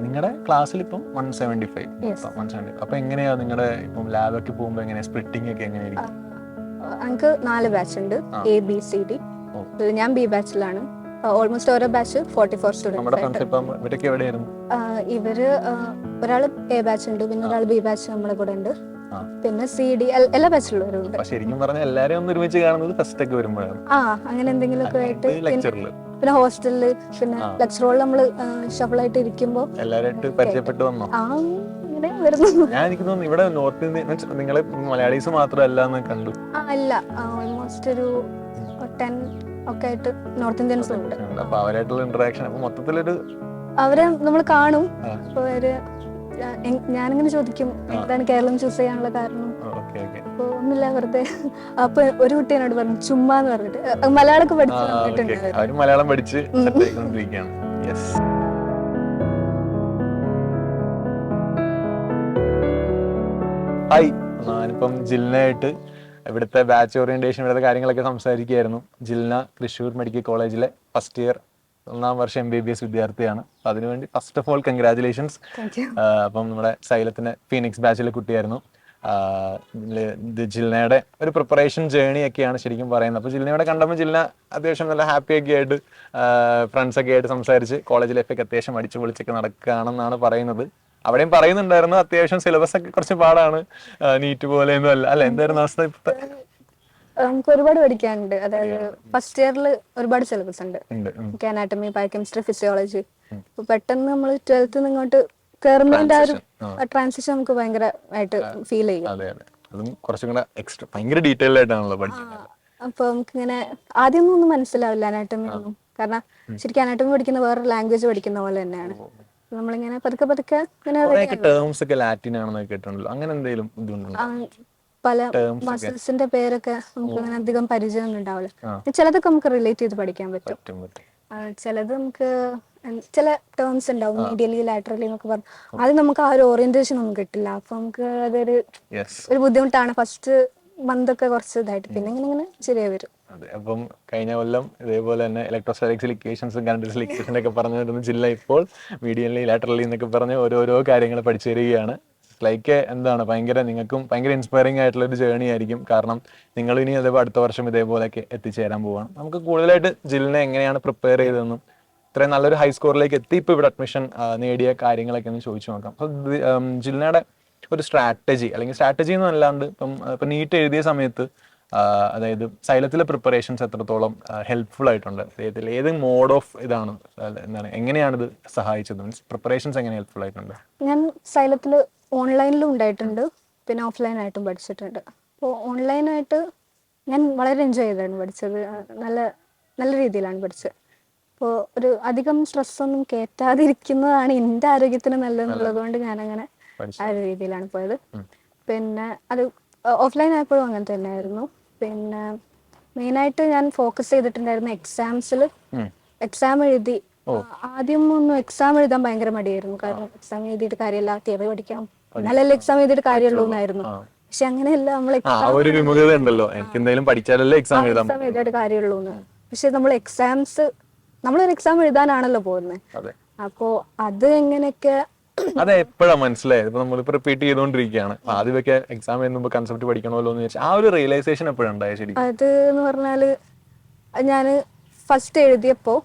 നിങ്ങളുടെ ക്ലാസ്സിൽ ഇപ്പം 175 യെസ്. 170. അപ്പൊ എങ്ങനെയാ നിങ്ങളുടെ ഇപ്പം ലാബൊക്കെ പോകുമ്പോ എങ്ങനെയാ സ്പ്ലിറ്റിംഗ് ഒക്കെ എങ്ങനെയായിരിക്കും? എനിക്ക് 4 ബാച്ച് ഉണ്ട്, എ ബി സി ഡി. ഞാൻ ബി ബാച്ചിലാണ്. ഓൾമോസ്റ്റ് ഓരോ ബാച്ച് 44 നമ്മുടെ സ്റ്റുഡൻസ് ആയിട്ട്. ഫ്രണ്ട്സ് ഇപ്പം ഇവരൊക്കെ എവിടെയായിരുന്നു? ഇവര് ഒരാൾ എ ബാച്ച് ഉണ്ട്, പിന്നെ ഒരാൾ ബി ബാച്ച് നമ്മളെ കൂടെ ഉണ്ട്, ആ. പിന്നെ സി ഡി എല്ലാ ബാച്ചിലുള്ളവരും ഉണ്ട്. അപ്പൊ ശരിക്കും പറഞ്ഞാൽ എല്ലാരെയും ഒന്ന് ഒരുമിച്ച് കാണുന്നത് ഫസ്റ്റ് ഒക്കെ വരുമ്പോഴാണ്. അങ്ങനെ എന്തെങ്കിലുമൊക്കെ ആയിട്ട്. ലെക്ചറിൽ പിന്നെ ഹോസ്റ്റലില് പിന്നെ ലെക്ചർ ഹോളിൽ നമ്മള് ഷഫിളായിട്ട് ഇരിക്കുമ്പോ എല്ലാരായിട്ട് പരിചയപ്പെട്ട് വന്നോ? ഇങ്ങനെ വരുന്നു. ഞാൻ എനിക്ക് തോന്നുന്നു ഇവിടെ നോർത്ത് ഇന്ത്യൻ മീൻസ് നിങ്ങളെ മലയാളീസ് മാത്രമല്ല എന്ന് കണ്ടു. അല്ല, ഓൾമോസ്റ്റ് ഒരു 10 ഒക്കെ ആയിട്ട് നോർത്ത് ഇന്ത്യൻസ് ഉണ്ട്. അപ്പൊ അവരായിട്ടുള്ള ഇന്ററാക്ഷൻ അപ്പൊ മൊത്തത്തിലൊരു അവരെ നമ്മൾ കാണും. അപ്പൊ അവര് ഞാനിങ്ങനെ ചോദിക്കും എന്താണ് കേരളം ചൂസ് ചെയ്യാനുള്ള കാരണം. അപ്പൊ ഒന്നുമില്ല, വെറുതെ. അപ്പൊ ഒരു കുട്ടി എന്നോട് പറഞ്ഞു ചുമ്മാന്ന് പറഞ്ഞിട്ട്, മലയാളമൊക്കെ പഠിച്ചു വന്നിട്ടുണ്ട്. അവര് മലയാളം പഠിച്ച് സെറ്റായിക്കൊണ്ടിരിക്കുകയാണ്. യെസ്. ഹായ്, ഞാനിപ്പം ജിൽനയായിട്ട് ഇവിടുത്തെ ബാച്ച് ഓറിയന്റേഷൻ ഇവിടുത്തെ കാര്യങ്ങളൊക്കെ സംസാരിക്കുകയായിരുന്നു. ജിൽന തൃശ്ശൂർ മെഡിക്കൽ കോളേജിലെ ഫസ്റ്റ് ഇയർ 1ാം വർഷം MBBS വിദ്യാർത്ഥിയാണ്. അതിനുവേണ്ടി ഫസ്റ്റ് ഓഫ് ഓൾ കൺഗ്രാറ്റുലേഷൻസ്. അപ്പം നമ്മുടെ സൈലത്തിന്റെ ഫീനിക്സ് ബാച്ചിലെ കുട്ടിയായിരുന്നു. ജിൽനയുടെ ഒരു പ്രിപ്പറേഷൻ ജേണി ഒക്കെയാണ് ശരിക്കും പറയുന്നത്. അപ്പോൾ ജിൽനയുടെ കണ്ടപ്പോൾ ജിൽന അത്യാവശ്യം നല്ല ഹാപ്പി ഒക്കെ ആയിട്ട് ഫ്രണ്ട്സൊക്കെ ആയിട്ട് സംസാരിച്ച് കോളേജ് ലൈഫൊക്കെ അത്യാവശ്യം അടിച്ചു പൊളിച്ചൊക്കെ നടക്കുകയാണെന്നാണ് പറയുന്നത്. അവിടെയും പറയുന്നുണ്ടായിരുന്നു അത്യാവശ്യം സിലബസ് ഒക്കെ കുറച്ച് പാടാണ്, നീറ്റ് പോലെയൊന്നും അല്ല. അല്ല, എന്തായിരുന്നു അവസ്ഥ ഇപ്പോഴത്തെ? നമുക്ക് ഒരുപാട് പഠിക്കാനുണ്ട്. അതായത് ഫസ്റ്റ് ഇയറിൽ ഒരുപാട് സിലബസ് ഉണ്ട്. Anatomy, biochemistry, physiology. പെട്ടെന്ന് നമ്മൾ 12th ഇങ്ങോട്ട് കയറുന്നതിന്റെ ആ ഒരു ട്രാൻസിഷൻ നമുക്ക് ഭയങ്കരമായിട്ട് ഫീൽ ചെയ്യും. അതും കുറച്ചും കൂടെ എക്സ്ട്രാ ഭയങ്കര ഡീറ്റെയിൽഡ് ആയിട്ടാണല്ലോ പഠിക്കുന്നത്. അപ്പൊ നമുക്കിങ്ങനെ ആദ്യമൊന്നും ഒന്നും മനസ്സിലാവില്ല അനാട്ടമി ഒന്നും. കാരണം ശരിക്കും അനാട്ടമി പഠിക്കുന്ന വേറൊരു ലാംഗ്വേജ് പഠിക്കുന്ന പോലെ തന്നെയാണ്. നമ്മളിങ്ങനെ പതുക്കെ പതുക്കെ ടേംസ് ഒക്കെ ലാറ്റിൻ ആണെന്ന് കേട്ടിട്ടുണ്ടല്ലോ, അങ്ങനെ എന്തെങ്കിലും ബുദ്ധിമുട്ടുണ്ടോ? പല മസിൽസിന്റെ പേരൊക്കെ നമുക്ക് അങ്ങനെ അധികം പരിചയമൊന്നും ഉണ്ടാവില്ല. ചിലതൊക്കെ നമുക്ക് റിലേറ്റ് ചെയ്ത് പഠിക്കാൻ പറ്റും. ചിലത് നമുക്ക് ചില ടേംസ് ഉണ്ടാവും, മീഡിയലി ലാറ്ററലി എന്നൊക്കെ പറഞ്ഞു. അത് നമുക്ക് ആ ഒരു ഓറിയന്റേഷൻ ഒന്നും കിട്ടില്ല. അപ്പൊ നമുക്ക് അതൊരു ബുദ്ധിമുട്ടാണ്. ഫസ്റ്റ് മന്തൊക്കെ കുറച്ച് ഇതായിട്ട്, പിന്നെ ഇങ്ങനെ ശരിയായി വരും. അതെ. അപ്പം കഴിഞ്ഞ കൊല്ലം ഇതേപോലെ തന്നെ ഇലക്ട്രോസ്റ്റാറ്റിക്സ് ഇക്വേഷൻസും കറന്റ് ഇക്വേഷൻ ഒക്കെ പറഞ്ഞു വരുന്ന ജില്ല ഇപ്പോൾ മീഡിയലി ലാറ്ററലി എന്നൊക്കെ പറഞ്ഞ് ഓരോരോ കാര്യങ്ങൾ പഠിച്ചു വരികയാണ്. ലൈക്ക് എന്താണ് ഭയങ്കര നിങ്ങൾക്കും ഭയങ്കര ഇൻസ്പയറിംഗ് ആയിട്ടുള്ള ഒരു ജേർണി ആയിരിക്കും. കാരണം നിങ്ങൾ ഇനി അതേപോലെ അടുത്ത വർഷം ഇതേപോലെയൊക്കെ എത്തിച്ചേരാൻ പോവാണ്. നമുക്ക് കൂടുതലായിട്ട് ജില്ലിനെ എങ്ങനെയാണ് പ്രിപ്പയർ ചെയ്തതെന്നും ഇത്രയും നല്ലൊരു ഹൈ സ്കോറിലേക്ക് എത്തി ഇപ്പോൾ ഇവിടെ അഡ്മിഷൻ നേടിയ കാര്യങ്ങളൊക്കെ ഒന്ന് ചോദിച്ചു നോക്കാം. അപ്പോൾ ജില്ലിനയുടെ ഒരു സ്ട്രാറ്റജി അല്ലെങ്കിൽ സ്ട്രാറ്റജി എന്നും അല്ലാണ്ട് ഇപ്പം നീറ്റ് എഴുതിയ സമയത്ത് അതായത് സൈലത്തിലെ പ്രിപ്പറേഷൻസ് എത്രത്തോളം ഹെൽപ്ഫുൾ ആയിട്ടുണ്ട്, ഏത് മോഡ് ഓഫ് ഇതാണ് എന്താണ് എങ്ങനെയാണിത് സഹായിച്ചത്, മീൻസ് പ്രിപ്പറേഷൻസ് എങ്ങനെ ഹെൽപ്ഫുൾ ആയിട്ടുണ്ട്? ഞാൻ സൈലത്തിൽ ഓൺലൈനിലും ഉണ്ടായിട്ടുണ്ട്, പിന്നെ ഓഫ്ലൈനായിട്ടും പഠിച്ചിട്ടുണ്ട്. അപ്പോൾ ഓൺലൈനായിട്ട് ഞാൻ വളരെ എൻജോയ് ചെയ്താണ് പഠിച്ചത്. നല്ല നല്ല രീതിയിലാണ് പഠിച്ചത്. അപ്പോൾ ഒരു അധികം സ്ട്രെസ്സൊന്നും കയറ്റാതിരിക്കുന്നതാണ് എൻ്റെ ആരോഗ്യത്തിന് നല്ലതെന്നുള്ളത് കൊണ്ട് ഞാനങ്ങനെ ആ ഒരു രീതിയിലാണ് പോയത്. പിന്നെ അത് ഓഫ്ലൈൻ ആയപ്പോഴും അങ്ങനെ തന്നെയായിരുന്നു. പിന്നെ മെയിനായിട്ട് ഞാൻ ഫോക്കസ് ചെയ്തിട്ടുണ്ടായിരുന്ന എക്സാംസിൽ. എക്സാം എഴുതി ആദ്യം ഒന്നും എക്സാം എഴുതാൻ ഭയങ്കര മടിയായിരുന്നു. കാരണം എക്സാം എഴുതിയിട്ട് കാര്യമില്ല, തിയറി പഠിക്കാം, എന്നാലല്ലേ എക്സാം എഴുതിയിട്ട് കാര്യമുള്ളൂ എന്നായിരുന്നു. പക്ഷെ അങ്ങനെയല്ല, നമ്മൾ എക്സാം എഴുതിയിട്ട് കാര്യമുള്ളൂ എന്ന്. പക്ഷെ നമ്മളൊരു എക്സാം എഴുതാനാണല്ലോ പോകുന്നത്. അപ്പോ അത് എങ്ങനെയൊക്കെ അത് എപ്പോഴാണ് മനസ്സിലായത്? ഇപ്പൊ നമ്മളിപ്പോ റിപ്പീറ്റ് ചെയ്തോണ്ടിരിക്കുകയാണ്, ആദ്യമൊക്കെ എക്സാം എഴുതുമ്പോൾ കൺസെപ്റ്റ് പഠിക്കണമല്ലോ എന്ന് വെച്ചാൽ ആ ഒരു റിയലൈസേഷൻ എപ്പോഴുണ്ടായ? ശരി, അത് എന്ന് പറഞ്ഞാല് ഞാൻ ഫസ്റ്റ് എഴുതിയപ്പോ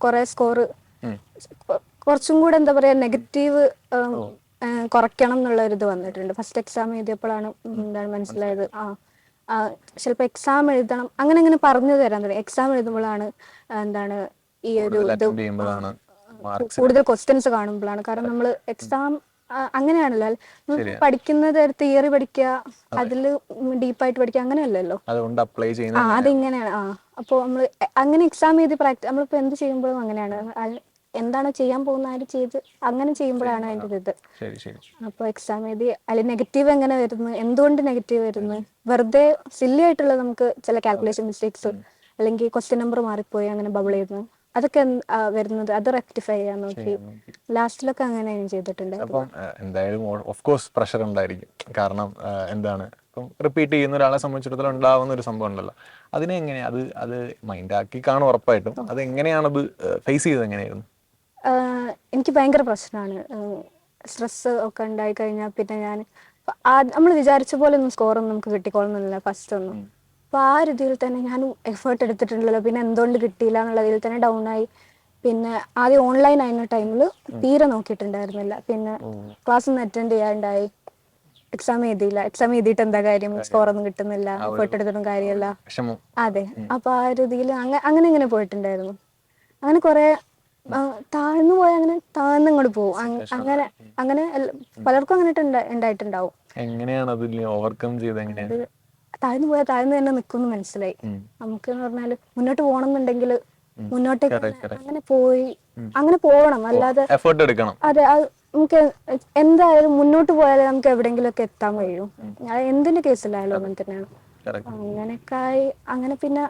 കുറെ സ്കോർ കുറച്ചും കൂടെ എന്താ പറയാ നെഗറ്റീവ് കുറയ്ക്കണം എന്നുള്ള ഒരു ഇത് വന്നിട്ടുണ്ട്. ഫസ്റ്റ് എക്സാം എഴുതിയപ്പോഴാണ് എന്താണ് മനസ്സിലായത്. ചിലപ്പോ എക്സാം എഴുതണം അങ്ങനെ പറഞ്ഞു തരാൻ തുടങ്ങി. എക്സാം എഴുതുമ്പോഴാണ് എന്താണ് ഈ ഒരു ഇത് കൂടുതൽ ക്വസ്റ്റ്യൻസ് കാണുമ്പോഴാണ്. കാരണം നമ്മൾ എക്സാം അങ്ങനെയാണല്ലോ, പഠിക്കുന്നത് തിയറി പഠിക്കുക, അതില് ഡീപ്പായിട്ട് പഠിക്കുക, അങ്ങനെയല്ലല്ലോ. അതിങ്ങനെയാണ്. അപ്പൊ നമ്മള് അങ്ങനെ എക്സാം ചെയ്ത് നമ്മളിപ്പോ എന്ത് ചെയ്യുമ്പോഴും അങ്ങനെയാണ്. എന്താണ് ചെയ്യാൻ പോകുന്ന ആര് ചെയ്ത് അങ്ങനെ ചെയ്യുമ്പോഴാണ് അതിൻ്റെ ഇത്. അപ്പൊ എക്സാം എഴുതി അതിൽ നെഗറ്റീവ് എങ്ങനെ വരുന്നു, എന്തുകൊണ്ട് നെഗറ്റീവ് വരുന്നു, വെറുതെ സില്ലി ആയിട്ടുള്ള നമുക്ക് ചില കാൽക്കുലേഷൻ മിസ്റ്റേക്സ് അല്ലെങ്കിൽ ക്വസ്റ്റ്യൻ നമ്പർ മാറിപ്പോയി അങ്ങനെ ബബിൾ ചെയ്യുന്നു, അതൊക്കെ വരുന്നത് അത് റെക്ടിഫൈ ചെയ്യാൻ നോക്കി. ലാസ്റ്റിലൊക്കെ അങ്ങനെ ചെയ്തിട്ടുണ്ട്. അപ്പം എന്തായാലും ഓഫ് കോഴ്സ് പ്രഷർ ഉണ്ടായിരിക്കും. കാരണം എന്താണ് ഇപ്പം റിപ്പീറ്റ് ചെയ്യുന്ന ഒരാളെ സംബന്ധിച്ചിടത്തോളം ഉണ്ടാവുന്ന ഒരു സംഭവം ഉണ്ടല്ലോ, അതിനെ എങ്ങനെയാ അത് മൈൻഡാക്കി കാണും ഉറപ്പായിട്ടും. അത് എങ്ങനെയാണത് ഫേസ് ചെയ്തത്? എങ്ങനെയായിരുന്നു? എനിക്ക് ഭയങ്കര പ്രശ്നമാണ്. സ്ട്രെസ് ഒക്കെ ഉണ്ടായി കഴിഞ്ഞാൽ പിന്നെ ഞാൻ നമ്മൾ വിചാരിച്ച പോലെ ഒന്നും സ്കോറൊന്നും നമുക്ക് കിട്ടിക്കോളുന്നില്ല ഫസ്റ്റ് ഒന്നും. അപ്പോൾ ആ ഒരു ഇതിൽ തന്നെ ഞാൻ എഫേർട്ട് എടുത്തിട്ടുണ്ടല്ലോ, പിന്നെ എന്തുകൊണ്ട് കിട്ടിയില്ല എന്നുള്ള ഇതിൽ തന്നെ ഡൗൺ ആയി. പിന്നെ ആദ്യം ഓൺലൈൻ ആയിരുന്ന ടൈമിൽ തീരെ നോക്കിയിട്ടുണ്ടായിരുന്നില്ല. പിന്നെ ക്ലാസ് ഒന്നും അറ്റൻഡ് ചെയ്യാണ്ടായി. എക്സാം എഴുതിയില്ല. എക്സാം എഴുതിയിട്ട് എന്താ കാര്യം, സ്കോറൊന്നും കിട്ടുന്നില്ല, എഫേർട്ട് എടുത്തിട്ടും കാര്യമല്ല. അതെ. അപ്പൊ ആ ഒരു ഇതിൽ അങ്ങനെ ഇങ്ങനെ പോയിട്ടുണ്ടായിരുന്നു. അങ്ങനെ കുറെ താഴ്ന്നു പോയ അങ്ങനെ താഴ്ന്ന് ഇങ്ങോട്ട് പോകും. അങ്ങനെ അങ്ങനെ പലർക്കും അങ്ങനെ ഉണ്ടായിട്ടുണ്ടാവും. എങ്ങനെയാണ് അത് ഓവർകം ചെയ്ത് എങ്ങനെയാണ്? അത് താഴ്ന്നു പോയാൽ താഴ്ന്നു തന്നെ നിൽക്കുമെന്ന് മനസ്സിലായി. നമുക്ക് എന്ന് പറഞ്ഞാല് മുന്നോട്ട് പോകണം എന്നുണ്ടെങ്കിൽ മുന്നോട്ടേക്ക് അങ്ങനെ പോയി അങ്ങനെ പോകണം, അല്ലാതെ എഫേർട്ട് എടുക്കണം. അതെ. നമുക്ക് എന്തായാലും മുന്നോട്ട് പോയാലേ നമുക്ക് എവിടെയെങ്കിലും ഒക്കെ എത്താൻ കഴിയും. എന്തിന്റെ കേസിലായാലും അങ്ങനെ തന്നെയാണ്. അങ്ങനെയൊക്കെ ആയി. അങ്ങനെ പിന്നെ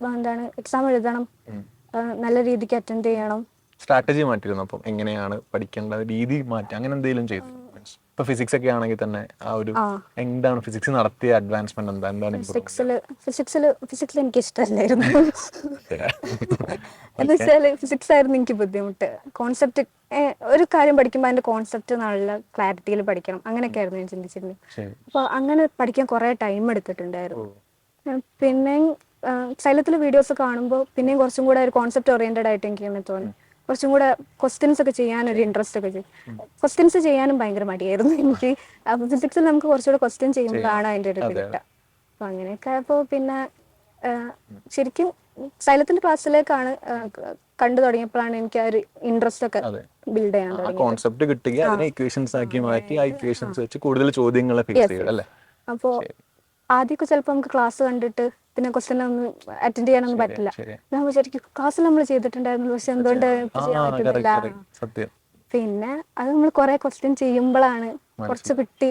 എന്താണ്, എക്സാം എഴുതണം, നല്ല രീതിക്ക് അറ്റൻഡ് ചെയ്യണം. സ്ട്രാറ്റജി മാറ്റിയിരുന്നു. അപ്പം എങ്ങനെയാണ് പഠിക്കേണ്ട രീതി മാറ്റി അങ്ങനെ എന്തെങ്കിലും ചെയ്തു? ഇപ്പൊ ഫിസിക്സ് ഒക്കെ ആണെങ്കിൽ തന്നെ ആ ഒരു എന്താണ് ഫിസിക്സ് നടത്തിയ അഡ്വാൻസ്മെന്റ് എന്താണ്? ഫിസിക്സിൽ എനിക്ക് ഇഷ്ടമല്ലായിരുന്നു. എന്ന് വെച്ചാല് ഫിസിക്സ് ആയിരുന്നു എനിക്ക് ബുദ്ധിമുട്ട്. കോൺസെപ്റ്റ്, ഒരു കാര്യം പഠിക്കുമ്പോൾ അതിന്റെ കോൺസെപ്റ്റ് നല്ല ക്ലാരിറ്റിയിൽ പഠിക്കണം, അങ്ങനെയൊക്കെ ആയിരുന്നു ഞാൻ ചിന്തിച്ചിരുന്നത്. അപ്പൊ അങ്ങനെ പഠിക്കാൻ കുറെ ടൈം എടുത്തിട്ടുണ്ടായിരുന്നു. പിന്നെ സൈലത്തിലെ വീഡിയോസ് കാണുമ്പോൾ പിന്നെയും കുറച്ചും കൂടെ ഒരു കോൺസെപ്റ്റ് ഓറിയന്റഡ് ആയിട്ട് എനിക്ക് അങ്ങനെ തോന്നി. കുറച്ചും കൂടെ ക്വസ്റ്റ്യൻസ് ഒക്കെ ചെയ്യാനൊരു ഇൻട്രസ്റ്റ് ഒക്കെ ചെയ്യും. ക്വസ്റ്റ്യൻസ് ചെയ്യാനും ഭയങ്കര മടിയായിരുന്നു എനിക്ക്. അപ്പൊ ഫിസിക്സിൽ നമുക്ക് കുറച്ചുകൂടെ ക്വസ്റ്റ്യൻ ചെയ്യുമ്പോഴാണ് അതിന്റെ ഒരു ഇത് കിട്ടുക. അപ്പൊ അങ്ങനെയൊക്കെ ആയപ്പോ പിന്നെ ശരിക്കും സൈലത്തിന്റെ ക്ലാസ്സിലേക്കാണ് കണ്ടു തുടങ്ങിയപ്പോഴാണ് എനിക്ക് ആ ഒരു ഇൻട്രസ്റ്റ് ഒക്കെ ബിൽഡ് ചെയ്യാൻ തുടങ്ങിയത്. കോൺസെപ്റ്റ് കിട്ടുക, അതിനെ ഇക്വേഷൻസ് ആക്കി മാറ്റി ആ ഇക്വേഷൻസ് വെച്ച് കൂടുതൽ ചോദ്യങ്ങൾ ഫിക്സ് ചെയ്യുക അല്ലേ? അപ്പോ ആദ്യമൊക്കെ ചിലപ്പോൾ നമുക്ക് ക്ലാസ് കണ്ടിട്ട് പിന്നെ ക്വസ്റ്റ്യൻ ഒന്നും അറ്റൻഡ് ചെയ്യാനൊന്നും പറ്റില്ല. നമ്മൾ ശരിക്കും ക്ലാസ്സിൽ നമ്മൾ ചെയ്തിട്ടുണ്ടായിരുന്നു, പക്ഷെ എന്തുകൊണ്ട് ചെയ്യാൻ പറ്റുന്നില്ല. പിന്നെ അത് നമ്മൾ കുറെ ക്വസ്റ്റ്യൻ ചെയ്യുമ്പോഴാണ് കുറച്ച് കിട്ടി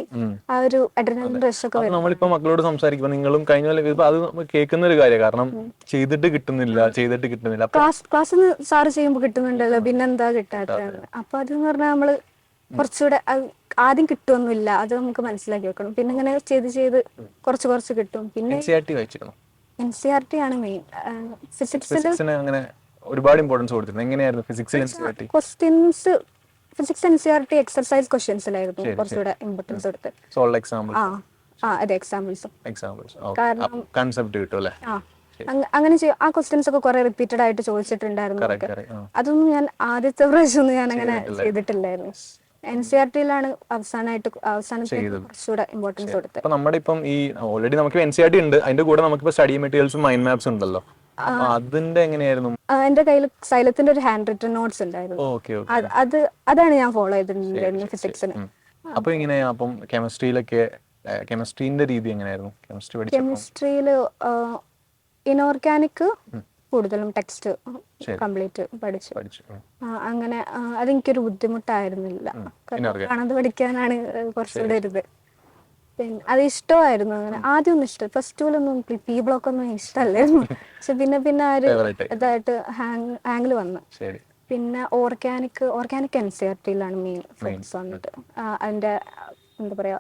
ആ ഒരു അഡ്രിനലിൻ റഷ് ഒക്കെ വരും. നമ്മളിപ്പോ മക്കളോട് സംസാരിക്കുമ്പോൾ നിങ്ങളും കഴിഞ്ഞ അത് കേൾക്കുന്ന ഒരു കാര്യം, കാരണം ചെയ്തിട്ട് കിട്ടുന്നില്ല. ക്ലാസ്സിൽ സാറ് ചെയ്യുമ്പോൾ കിട്ടുന്നുണ്ടല്ലോ, പിന്നെന്താ കിട്ടാത്തതാണ്. അപ്പൊ അതെന്ന് പറഞ്ഞാൽ നമ്മള് കുറച്ചുകൂടെ ആദ്യം കിട്ടുമൊന്നുമില്ല, അത് നമുക്ക് മനസ്സിലാക്കി വെക്കണം. പിന്നെ ഇങ്ങനെ ചെയ്ത് കുറച്ച് കിട്ടും. പിന്നെ NCERT ആണ് മെയിൻ. ഫിസിക്സിന് അങ്ങനെ ഒരുപാട് ഇമ്പോർട്ടൻസ് കൊടുത്തിരുന്നു. എങ്ങനെയായിരുന്നു ഫിസിക്സിൽ NCERT? Questions physics NCERT exercise ക്വസ്റ്റ്യൻസിലായിരുന്നു കുറച്ചുകൂടെ ഇമ്പോർട്ടൻസ് കൊടുത്ത്. Solve examples. അതെ, എക്സാമ്പിൾസ്. കാരണം കൺസെപ്റ്റ് കിട്ടും അല്ലേ? അങ്ങനെ ആ ക്വസ്റ്റ്യൻസ് ഒക്കെ കുറെ റിപ്പീറ്റഡ് ആയിട്ട് ചോദിച്ചിട്ടുണ്ടായിരുന്നു. അതൊന്നും ഞാൻ ആദ്യത്തെ പ്രാവശ്യമൊന്നും ഞാൻ അങ്ങനെ ചെയ്തിട്ടില്ലായിരുന്നു. NCERT-ലാണ് അവസാനത്തെ കുറച്ചുകൂടെ ഇമ്പോർട്ടൻസ് കൊടുത്തത്. അപ്പൊ നമ്മുടെ ഇപ്പം ഈ ഓൾറെഡി നമുക്ക് NCERT ഉണ്ട്, അതിന്റെ കൂടെ നമുക്ക് സ്റ്റഡി മെറ്റീരിയൽസും മൈൻഡ് മാപ്സ് ഉണ്ടല്ലോ. അതിന്റെ എങ്ങനെയായിരുന്നു? എന്റെ കയ്യിൽ സൈലത്തിന്റെ ഒരു ഹാൻഡ് റിട്ടൺ നോട്ട്സ് ഉണ്ടായിരുന്നു. അതാണ് ഞാൻ ഫോളോ ചെയ്തിട്ടുണ്ടായിരുന്നു ഫിസിക്സിന്. അപ്പൊ ഇങ്ങനെയാ അപ്പം കെമിസ്ട്രീന്റെ രീതി എങ്ങനെയായിരുന്നു? കെമിസ്ട്രിയില് ഇനോർഗാനിക് കൂടുതലും ടെക്സ്റ്റ് കംപ്ലീറ്റ് പഠിച്ചു. അങ്ങനെ അതെനിക്കൊരു ബുദ്ധിമുട്ടായിരുന്നില്ല. കാണാതെ പഠിക്കാനാണ് കുറച്ചുകൂടെ ഒരു ഇത്. പിന്നെ അത് ഇഷ്ടമായിരുന്നു. അങ്ങനെ ആദ്യമൊന്നും ഇഷ്ടം, പ്ലസ് ടുവിലൊന്നും പി ബ്ലോക്ക് ഒന്നും ഇഷ്ടമല്ലായിരുന്നു. പക്ഷെ പിന്നെ ആ ഒരു ഇതായിട്ട് ഹാങ്ങിൽ വന്നു. പിന്നെ ഓർഗാനിക് NCERT-ലാണ് മെയിൻ ഫോക്കസ് വന്നിട്ട്. അതിന്റെ എന്താ പറയാ,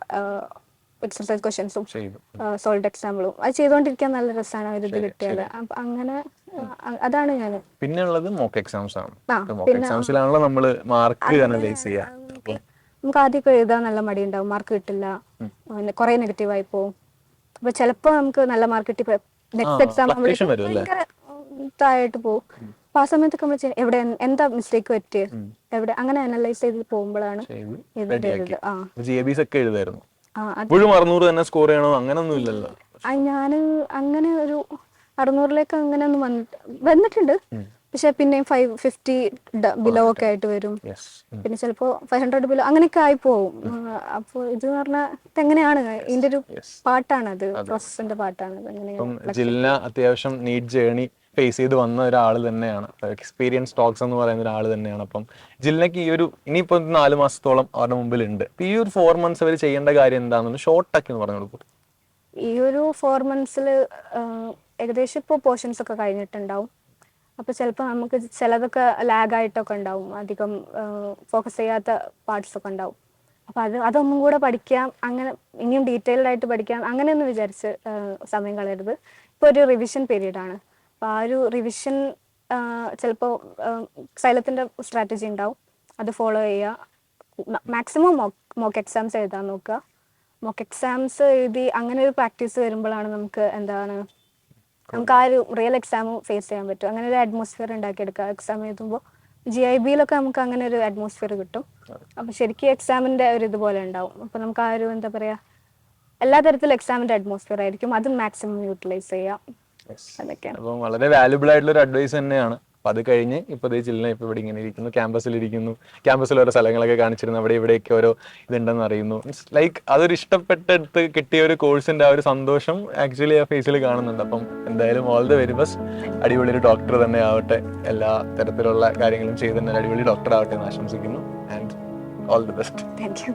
എക്സർസൈസ് ക്വസ്റ്റ്യൻസും സോൾഡ് എക്സാമ്പിളും അത് ചെയ്തുകൊണ്ടിരിക്കാൻ നല്ല രസമാണ് ഒരു ഇത് കിട്ടിയാൽ. അപ്പൊ അങ്ങനെ അതാണ് ഞാൻ. പിന്നെ ഉള്ളത് മോക്ക് എക്സാംസ് ആണ്. മോക്ക് എക്സാംസിലാണല്ലോ നമ്മൾ മാർക്ക് അനലൈസ് ചെയ്യുക. നമുക്ക് ആദ്യമൊക്കെ എഴുതാൻ നല്ല മടി ഉണ്ടാവും, മാർക്ക് കിട്ടില്ല, കുറെ നെഗറ്റീവ് ആയി പോകും. അപ്പൊ ചിലപ്പോ നമുക്ക് നല്ല മാർക്ക് കിട്ടി നെക്സ്റ്റ് എക്സാം ഭയങ്കര ഇതായിട്ട് പോകും. അപ്പൊ ആ സമയത്തൊക്കെ നമ്മൾ എവിടെ എന്താ മിസ്റ്റേക്ക് പറ്റിയത്, എവിടെ, അങ്ങനെ അനലൈസ് ചെയ്ത് പോകുമ്പോഴാണ് ഞാന് അങ്ങനെ ഒരു 600-ലേക്ക് അങ്ങനെ ഒന്നും വന്നിട്ടുണ്ട്. പക്ഷെ പിന്നെ 550 ബിലോ ഒക്കെ ആയിട്ട് വരും. പിന്നെ ചിലപ്പോ 500 ബിലോ അങ്ങനെയൊക്കെ ആയി പോവും. അപ്പൊ ഇത് പറഞ്ഞാൽ എങ്ങനെയാണ് ഇതിന്റെ ഒരു പാട്ടാണ്, അത് പ്രോസസ്സിന്റെ പാട്ടാണ്. ജില്ല അത്യാവശ്യം നീറ്റ് ജേർണി ഫേസ് ചെയ്ത് വന്ന ഒരാൾ തന്നെയാണ്, എക്സ്പീരിയൻസ് ടോക്സ് എന്ന് പറയുന്ന ഒരാൾ തന്നെയാണ്. അപ്പം ജില്ലക്ക് ഈ ഒരു ഇനിയിപ്പോ 4 മാസത്തോളം അവരുടെ മുമ്പിലുണ്ട്. ഈ ഒരു 4 months അവർ ചെയ്യേണ്ട കാര്യം എന്താണെന്ന് ഷോർട്ടാക്കി പറഞ്ഞു കൊടുക്കും. ഈ ഒരു 4 months ഏകദേശം ഇപ്പോൾ പോർഷൻസ് ഒക്കെ കഴിഞ്ഞിട്ടുണ്ടാവും. അപ്പൊ ചിലപ്പോൾ നമുക്ക് ചിലതൊക്കെ ലാഗായിട്ടൊക്കെ ഉണ്ടാവും, അധികം ഫോക്കസ് ചെയ്യാത്ത പാർട്സ് ഒക്കെ ഉണ്ടാവും. അപ്പൊ അതൊന്നും കൂടെ പഠിക്കാം, അങ്ങനെ ഇനിയും ഡീറ്റെയിൽഡ് ആയിട്ട് പഠിക്കാം, അങ്ങനെയൊന്നും വിചാരിച്ച് സമയം കളയരുത്. ഇപ്പൊ ഒരു റിവിഷൻ പീരീഡ് ആണ്. അപ്പൊ ആ ഒരു റിവിഷൻ ചിലപ്പോൾ സൈലത്തിൻ്റെ സ്ട്രാറ്റജി ഉണ്ടാവും, അത് ഫോളോ ചെയ്യുക. മാക്സിമം മോക്ക് എക്സാംസ് എഴുതാൻ നോക്കുക. മോക്ക് എക്സാംസ് എഴുതി അങ്ങനെ ഒരു പ്രാക്ടീസ് വരുമ്പോഴാണ് നമുക്ക് നമുക്ക് ആ ഒരു റിയൽ എക്സാം ഫേസ് ചെയ്യാൻ പറ്റും. അങ്ങനെ ഒരു അറ്റ്മോസ്ഫിയർ ഉണ്ടാക്കിയെടുക്കുക. എക്സാം എഴുതുമ്പോൾ GIBയിലൊക്കെ നമുക്ക് അങ്ങനെ ഒരു അറ്റ്മോസ്ഫിയർ കിട്ടും. അപ്പം ശരിക്കും എക്സാമിൻ്റെ ഒരു ഇതുപോലെ ഉണ്ടാവും. അപ്പം നമുക്ക് ആ ഒരു എന്താ പറയുക, എല്ലാ തരത്തിലും എക്സാമിൻ്റെ അറ്റ്മോസ്ഫിയർ ആയിരിക്കും, അത് മാക്സിമം യൂട്ടിലൈസ് ചെയ്യാം. അതൊക്കെയാണ്. അപ്പം വളരെ വാല്യുബിൾ ആയിട്ടുള്ള ഒരു അഡ്വൈസ് തന്നെയാണ്. അപ്പം അത് കഴിഞ്ഞ് ഇപ്പോൾ ചില്ല ഇപ്പോൾ ഇവിടെ ഇങ്ങനെ ഇരിക്കുന്നു, ക്യാമ്പസിൽ ഓരോ സ്ഥലങ്ങളൊക്കെ കാണിച്ചിരുന്നു, അവിടെ ഇവിടെയൊക്കെ ഓരോ ഇതുണ്ടെന്ന് അറിയുന്നു. മീൻസ് ലൈക്ക് അതൊരു ഇഷ്ടപ്പെട്ടെടുത്ത് കിട്ടിയ ഒരു കോഴ്സിൻ്റെ ആ ഒരു സന്തോഷം ആക്ച്വലി ആ ഫേസിൽ കാണുന്നുണ്ട്. അപ്പം എന്തായാലും ഓൾ ദ വെരി ബെസ്റ്റ്. അടിപൊളി ഒരു ഡോക്ടർ തന്നെ ആവട്ടെ, എല്ലാ തരത്തിലുള്ള കാര്യങ്ങളും ചെയ്ത് തന്നെ അടിപൊളി ഡോക്ടർ ആവട്ടെ എന്ന് ആശംസിക്കുന്നു. And all the best. Thank you.